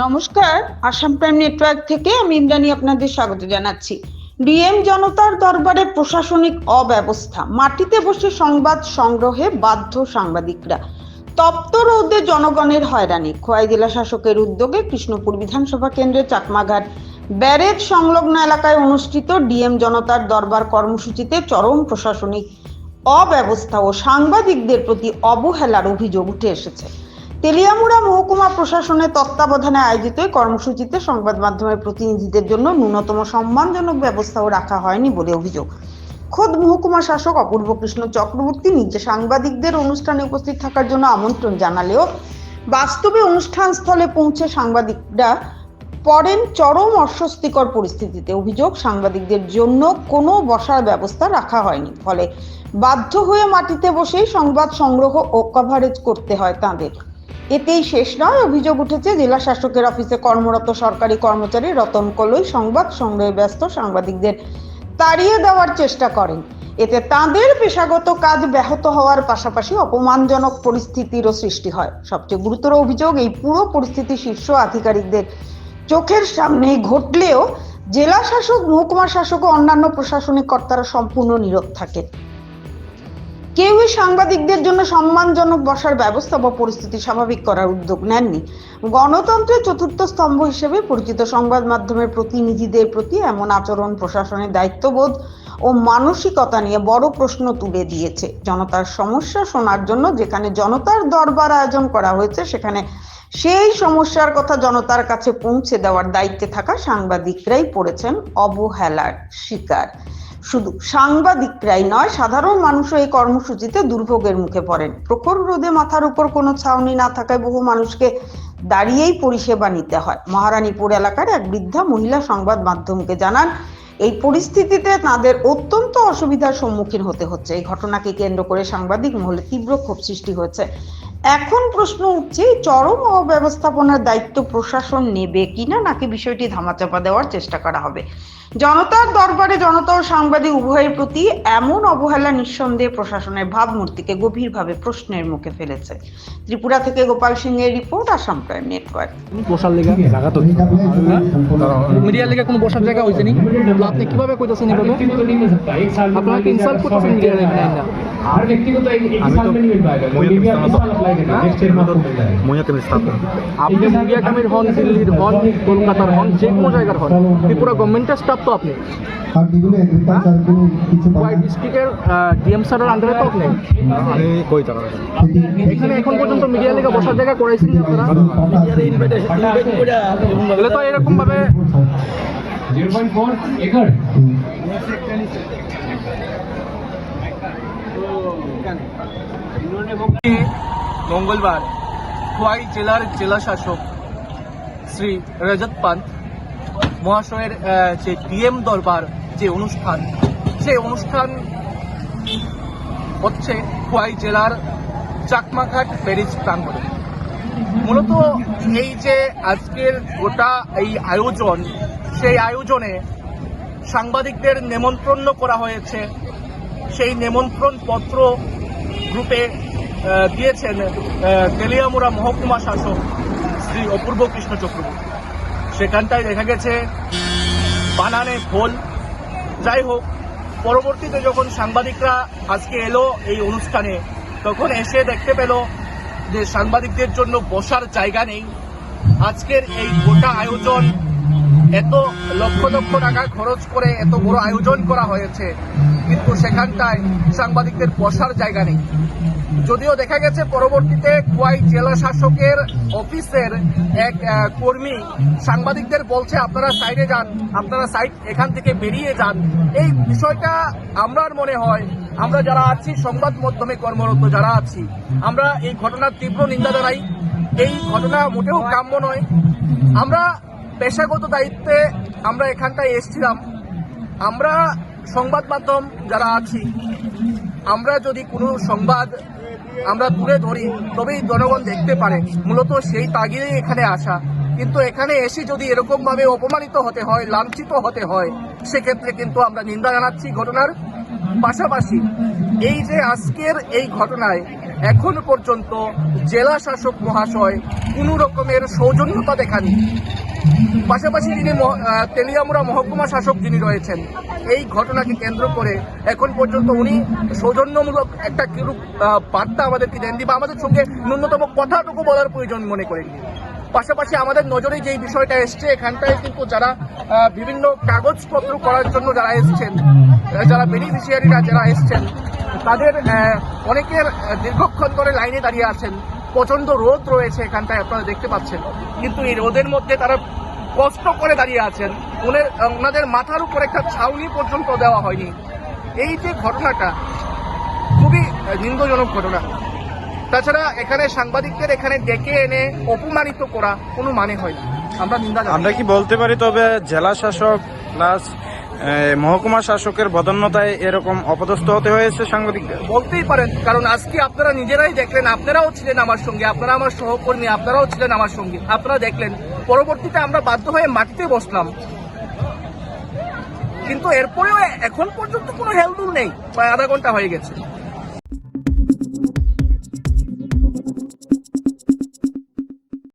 নমস্কার, Assam prime network থেকে আমি ইন্দ্রাণী আপনাদের স্বাগত জানাচ্ছি। ডিএম জনতার দরবারে প্রশাসনিক অব্যবস্থা, মাটিতে বসে সংবাদ সংগ্রহে বাধ্য সাংবাদিকরা। তপ্ত রৌদ্রে জনগণের হয়রানি। খোয়াই জেলা শাসকের উদ্যোগে কৃষ্ণপুর বিধানসভা কেন্দ্রের চাকমাঘাট ব্যারেজ সংলগ্ন এলাকায় অনুষ্ঠিত ডিএম জনতার দরবার কর্মসূচিতে চরম প্রশাসনিক অব্যবস্থা ও সাংবাদিকদের প্রতি অবহেলার অভিযোগ উঠে এসেছে। তেলিয়ামুড়া মহকুমা প্রশাসনের তত্ত্বাবধানে আয়োজিত কর্মসূচিতে সংবাদ মাধ্যমের প্রতিনিধিদের জন্য ন্যূনতম সম্মানজনক ব্যবস্থাও রাখা হয়নি বলে অভিযোগ। খোদ মহকুমা শাসক অপূর্ব কৃষ্ণ চক্রবর্তী নিজে সাংবাদিকদের অনুষ্ঠানে উপস্থিত থাকার জন্য আমন্ত্রণ জানালেও বাস্তবে অনুষ্ঠান স্থলে পৌঁছে সাংবাদিকরা পড়েন চরম অস্বস্তিকর পরিস্থিতিতে। অভিযোগ, সাংবাদিকদের জন্য কোনো বসার ব্যবস্থা রাখা হয়নি, ফলে বাধ্য হয়ে মাটিতে বসেই সংবাদ সংগ্রহ ও কভারেজ করতে হয় তাদের। এতেই শেষ নয়, অভিযোগ উঠেছে জেলা শাসকের অফিসে কর্মরত সরকারি কর্মচারী রতন কলই সংবাদ সংগ্রহে ব্যস্ত সাংবাদিকদের তাড়িয়ে দেওয়ার চেষ্টা করেন। এতে তাদের পেশাগত কাজ ব্যাহত হওয়ার পাশাপাশি অপমানজনক পরিস্থিতিরও সৃষ্টি হয়। সবচেয়ে গুরুতর অভিযোগ, এই পুরো পরিস্থিতি শীর্ষ আধিকারিকদের চোখের সামনে ঘটলেও জেলা শাসক, মহকুমা শাসক ও অন্যান্য প্রশাসনিক কর্তারা সম্পূর্ণ নীরব থাকেন। কেউই সাংবাদিকদের জন্য সম্মানজনক বসার ব্যবস্থা বা পরিস্থিতি স্বাভাবিক করার উদ্যোগ নেননি। গণতন্ত্রের চতুর্থ স্তম্ভ হিসেবে পরিচিত সংবাদ মাধ্যমের প্রতিনিধিদের প্রতি এমন আচরণ প্রশাসনের দায়িত্ববোধ ও মানসিকতা নিয়ে বড় প্রশ্ন তুলে দিয়েছে। জনতার সমস্যা শোনার জন্য যেখানে জনতার দরবার আয়োজন করা হয়েছে, সেখানে সেই সমস্যার কথা জনতার কাছে পৌঁছে দেওয়ার দায়িত্বে থাকা সাংবাদিকরাই পড়েছেন অবহেলার শিকার। শুধু সাংবাদিকরাই নয়, সাধারণ মানুষও এই কর্মসূচিতে দুর্ভোগের মুখে পড়েন। প্রখর রোদে মাথার উপর কোনো ছাউনি না থাকায় বহু মানুষকে দাঁড়িয়েই পরিষেবা নিতে হয়। মহারানীপুর এলাকার এক বৃদ্ধা মহিলা সংবাদ মাধ্যমকে জানান, এই পরিস্থিতিতে তাদের অত্যন্ত অসুবিধার সম্মুখীন হতে হচ্ছে। এই ঘটনাকে কেন্দ্র করে সাংবাদিক মহলে তীব্র ক্ষোভ সৃষ্টি হয়েছে। এখন প্রশ্ন উঠছে, চরম অব্যবস্থাপনার দায়িত্ব প্রশাসন নেবে কিনা, নাকি বিষয়টি ধামাচাপা দেওয়ার চেষ্টা করা হবে। জনতার দরবারে জনতা ও সাংবাদিক উভয়ের প্রতি এমন অবহেলা নিঃসন্দেহে প্রশাসনের ভাবমূর্তিকে গভীরভাবে প্রশ্নের মুখে ফেলেছে। ত্রিপুরা থেকে গোপাল সিং এর রিপোর্ট, আসাম প্রাইম নেটওয়ার্ক। বসার লেগা জায়গা তো মিডিয়ার লেগা কোনো বসার জায়গা হইছে নি? আপনি কিভাবে কইতাছেন এভাবে? আপনারা কি ইনসাল্ট করতেছেন মিডিয়ার লেগা না? আর ব্যক্তিগত আপনি মিডিয়া কামের হন, দিল্লির হন, কলকাতার হন, যে কোনো জায়গার হন, ত্রিপুরা গভর্নমেন্টের স্টাফ তো আপনি। ডিস্ট্রিক্টের ডিএম স্যারের আন্ডারে তো আপনি। এখানে এখন পর্যন্ত মিডিয়া লেগা বসার জায়গা করাইছেন আপনারা? তাহলে তো এরকম ভাবে 0.4 একর মঙ্গলবার খোয়াই জেলার জেলা শাসক শ্রী রজত পান্ত মহাশয়ের যে ডিএম দরবার যে অনুষ্ঠান, সেই অনুষ্ঠান হচ্ছে খোয়াই জেলার চাকমাঘাট ব্যারেজ প্রাঙ্গণে। মূলত এই যে আজকের গোটা এই আয়োজন, সেই আয়োজনে সাংবাদিকদের নেমন্ত্রণ করা হয়েছে। সেই নেমন্ত্রণ পত্র গ্রুপে দিয়েছেন তেলিয়ামুড়া মহকুমা শাসক শ্রী অপূর্ব কৃষ্ণ চক্রবর্তী। সেখানটায় দেখা গেছে বানানে ভোল। যাই হোক, পরবর্তীতে যখন সাংবাদিকরা আজকে এলো এই অনুষ্ঠানে, তখন এসে দেখতে পেল যে সাংবাদিকদের জন্য বসার জায়গা নেই। আজকের এই গোটা আয়োজন, এত লক্ষ লক্ষ টাকা খরচ করে এত বড় আয়োজন করা হয়েছে, কিন্তু সেখানটায় সাংবাদিকদের বসার জায়গা নেই। যদিও দেখা গেছে পরবর্তীতে খোয়াই জেলা শাসকের অফিসের এক কর্মী সাংবাদিকদের বলছে, আপনারা সাইডে যান, আপনারা সাইড এখান থেকে বেরিয়ে যান। এই বিষয়টা আমার মনে হয়, আমরা যারা আছি সংবাদ মাধ্যমে কর্মরত যারা আছি, আমরা এই ঘটনার তীব্র নিন্দা জানাই। এই ঘটনা মোটেও কাম্য নয়। আমরা পেশাগত দায়িত্বে আমরা এখানটায় এসেছিলাম। আমরা সংবাদ মাধ্যম যারা আছি, আমরা যদি কোনো সংবাদ আমরা তুলে ধরি, তবেই জনগণ দেখতে পারে। মূলত সেই তাগিদেই এখানে আসা। কিন্তু এখানে এসে যদি এরকমভাবে অপমানিত হতে হয়, লাঞ্ছিত হতে হয়, সেক্ষেত্রে কিন্তু আমরা নিন্দা জানাচ্ছি ঘটনার। পাশাপাশি এই যে আজকের এই ঘটনায় এখন পর্যন্ত জেলা শাসক মহাশয় কোনো রকমের সৌজন্যতা দেখানি। পাশাপাশি যিনি তেলিয়ামুড়া মহকুমা শাসক যিনি রয়েছেন, এই ঘটনাকে কেন্দ্র করে এখন পর্যন্ত উনি সৌজন্যমূলক একটা কিরূপ বার্তা আমাদেরকে দেননি বা আমাদের সঙ্গে ন্যূনতম কথাটুকু বলার প্রয়োজন মনে করেননি। পাশাপাশি আমাদের নজরে যেই বিষয়টা এসছে, এখানটায় কিন্তু যারা বিভিন্ন কাগজপত্র করার জন্য যারা এসছেন, যারা বেনিফিশিয়ারিরা যারা এসছেন, তাদের অনেকের দীর্ঘক্ষণ ধরে লাইনে দাঁড়িয়ে আছেন। প্রচন্ড রোদ রয়েছে এখানটায়, আপনারা দেখতে পাচ্ছেন, কিন্তু এই রোদের মধ্যে তারা কষ্ট করে দাঁড়িয়ে আছেন। ওনাদের মাথার উপর একটা ছাউনি পর্যন্ত দেওয়া হয়নি। এই যে ঘটনাটা খুবই নিন্দজনক ঘটনা। তাছাড়া এখানে সাংবাদিকদের এখানে ডেকে এনে অপমানিত করা কোনো মানে হয় না, আমরা নিন্দা জানাই। আমরা কি বলতে পারি তবে জেলা শাসক প্লাস মহকুমা শাসকের বদান্যতায় এরকম অপদস্থ হতে হয়েছে সাংবাদিকদের? বলতেই পারেন, কারণ আজকে আপনারা নিজেরাই দেখলেন, আপনারাও ছিলেন আমার সঙ্গে, আপনারা আমার সহকর্মী, আপনারাও ছিলেন আমার সঙ্গে, আপনারা দেখলেন। পরবর্তীতে আমরা বাধ্য হয়ে মাটিতে বসলাম, কিন্তু এরপরেও এখন পর্যন্ত কোনো হেলদুল নেই, প্রায় আধা ঘন্টা হয়ে গেছে।